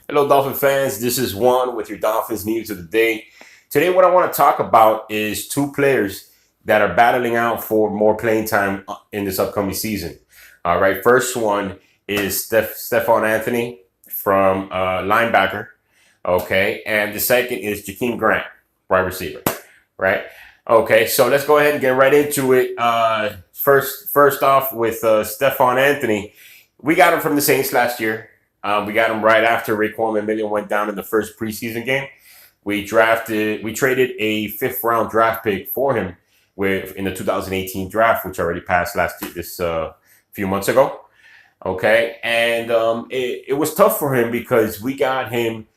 Hello, Dolphin fans. This is Juan with your Dolphins news of the day. Today, what I want to talk about is two players that are battling out for more playing time in this upcoming season. All right, first one is Stephone Anthony from linebacker. Okay, and the second is Jakeem Grant, wide receiver. Right. Okay, so let's go ahead and get right into it. First off with Stephone Anthony, we got him from the Saints last year. We got him right after Raekwon McMillan went down in the first preseason game. We traded a fifth-round draft pick for him in the 2018 draft, which already passed this few months ago. Okay, and it was tough for him because we got him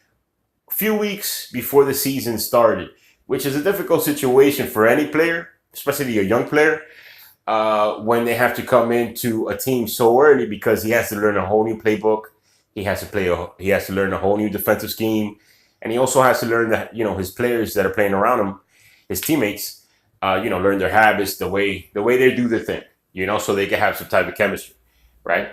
a few weeks before the season started, which is a difficult situation for any player, especially a young player, when they have to come into a team so early because he has to learn a whole new playbook. He has to learn a whole new defensive scheme, and he also has to learn that his players that are playing around him, his teammates, learn their habits, the way they do their thing, so they can have some type of chemistry, right?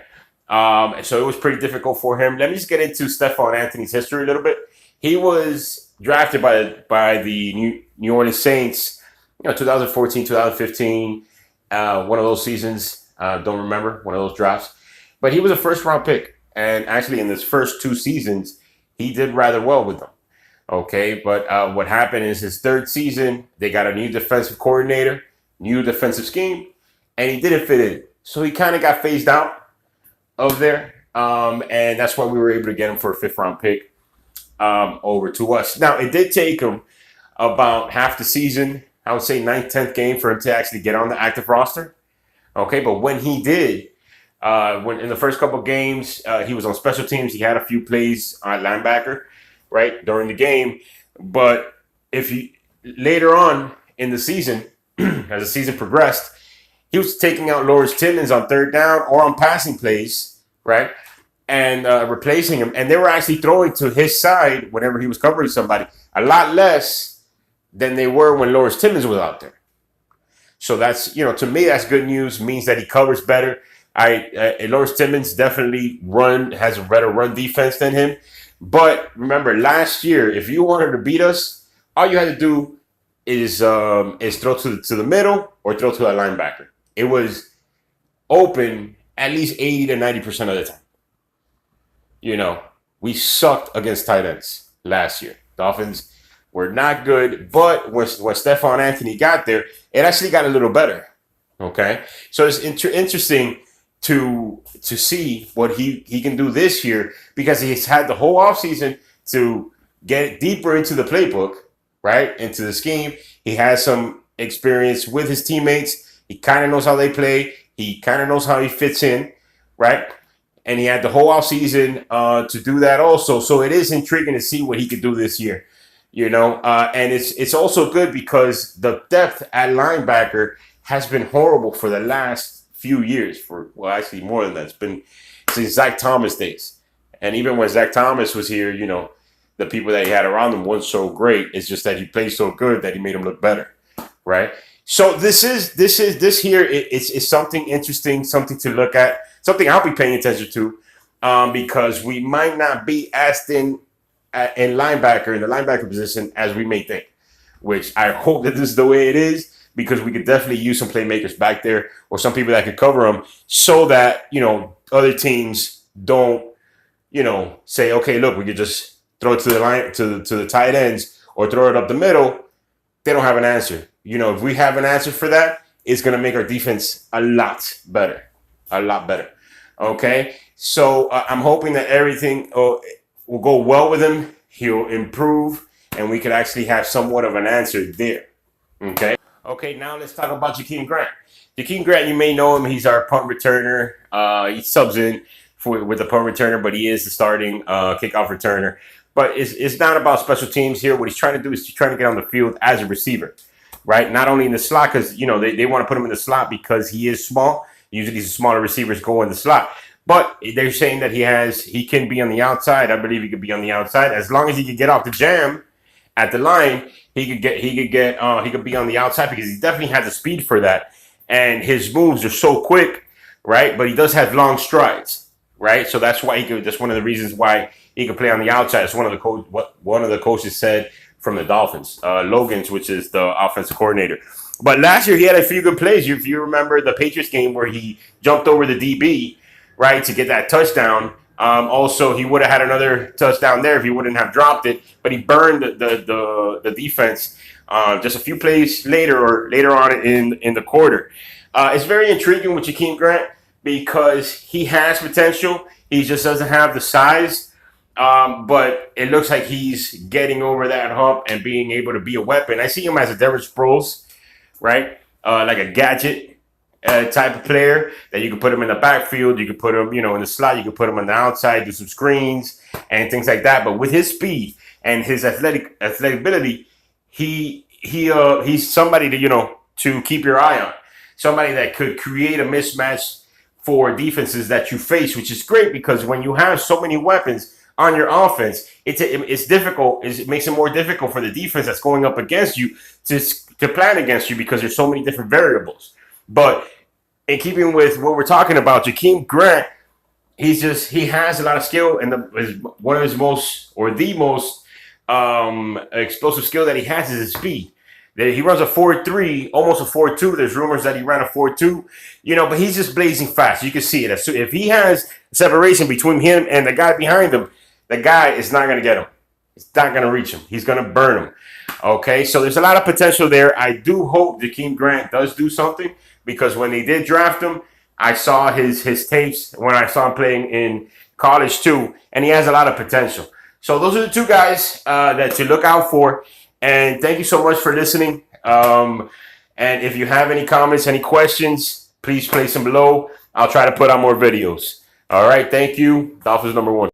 So it was pretty difficult for him. Let me just get into Stephone Anthony's history a little bit. He was drafted by the New Orleans Saints, 2014, 2015, one of those seasons. Don't remember one of those drafts, but he was a first round pick. And actually, in his first two seasons, he did rather well with them. Okay, but what happened is his third season, they got a new defensive coordinator, new defensive scheme, and he didn't fit in. So he kind of got phased out of there. And that's why we were able to get him for a fifth round pick over to us. Now, it did take him about half the season, I would say ninth, 10th game for him to actually get on the active roster. Okay, but when he did, when in the first couple of games, he was on special teams. He had a few plays at linebacker, right, during the game. But if he later on in the season, as the season progressed, he was taking out Lawrence Timmons on third down or on passing plays, right, and replacing him. And they were actually throwing to his side whenever he was covering somebody, a lot less than they were when Lawrence Timmons was out there. So that's, to me, that's good news. Means that he covers better. Lawrence Timmons definitely has a better run defense than him. But remember, last year, if you wanted to beat us, all you had to do is throw to the middle or throw to a linebacker. It was open at least 80 to 90% of the time. We sucked against tight ends last year. Dolphins were not good, but when Stephone Anthony got there, it actually got a little better. Okay, so it's interesting to see what he can do this year because he's had the whole offseason to get deeper into the playbook, right, into the scheme. He has some experience with his teammates. He kind of knows how they play. He kind of knows how he fits in, right? And he had the whole offseason to do that also. So it is intriguing to see what he could do this year. And it's also good because the depth at linebacker has been horrible for the last few years. Actually more than that. It's been since Zach Thomas days. And even when Zach Thomas was here, the people that he had around him weren't so great. It's just that he played so good that he made him look better, right? So this here is something interesting, something to look at, something I'll be paying attention to, because we might not be as thin in the linebacker position as we may think, which I hope that this is the way it is because we could definitely use some playmakers back there or some people that could cover them so that, other teams don't, say, okay, look, we could just throw it to the line, to the tight ends or throw it up the middle. They don't have an answer. If we have an answer for that, it's going to make our defense a lot better. A lot better. Okay? So I'm hoping that everything will go well with him. He'll improve, and we could actually have somewhat of an answer there. Okay? Okay, now let's talk about Jakeem Grant. Jakeem Grant, you may know him. He's our punt returner. He subs in with the punt returner, but he is the starting kickoff returner. But it's not about special teams here. What he's trying to do is he's trying to get on the field as a receiver, right? Not only in the slot, because, they want to put him in the slot because he is small. Usually these smaller receivers go in the slot. But they're saying that he can be on the outside. I believe he could be on the outside. As long as he could get off the jam at the line, he could be on the outside because he definitely has the speed for that. And his moves are so quick, right? But he does have long strides, right? So that's why he could. That's one of the reasons why he could play on the outside. It's one of the what one of the coaches said from the Dolphins, Logan's, which is the offensive coordinator. But last year he had a few good plays. If you remember the Patriots game where he jumped over the DB, right, to get that touchdown. Also, he would have had another touchdown there if he wouldn't have dropped it, but he burned the defense just a few plays later or later on in the quarter. It's very intriguing with Jakeem Grant because he has potential. He just doesn't have the size. But it looks like he's getting over that hump and being able to be a weapon. I see him as a Derrick Sproles, right? Like a gadget type of player that you can put him in the backfield, you can put him, in the slot, you can put him on the outside, do some screens and things like that. But with his speed and his athletic ability, he's somebody to keep your eye on. Somebody that could create a mismatch for defenses that you face, which is great because when you have so many weapons on your offense, it's difficult. It makes it more difficult for the defense that's going up against you to plan against you because there's so many different variables. But in keeping with what we're talking about, Jakeem Grant, he has a lot of skill, and one of his most or the most explosive skill that he has is his speed. He runs a 4.3, almost a 4.2. There's rumors that he ran a 4.2, but he's just blazing fast. You can see it. If he has separation between him and the guy behind him, the guy is not going to get him. It's not going to reach him. He's going to burn him. Okay, so there's a lot of potential there. I do hope Jakeem Grant does do something because when they did draft him, I saw his tapes when I saw him playing in college too, and he has a lot of potential. So those are the two guys that to look out for. And thank you so much for listening. And if you have any comments, any questions, please place them below. I'll try to put out more videos. All right, thank you. Dolphins #1.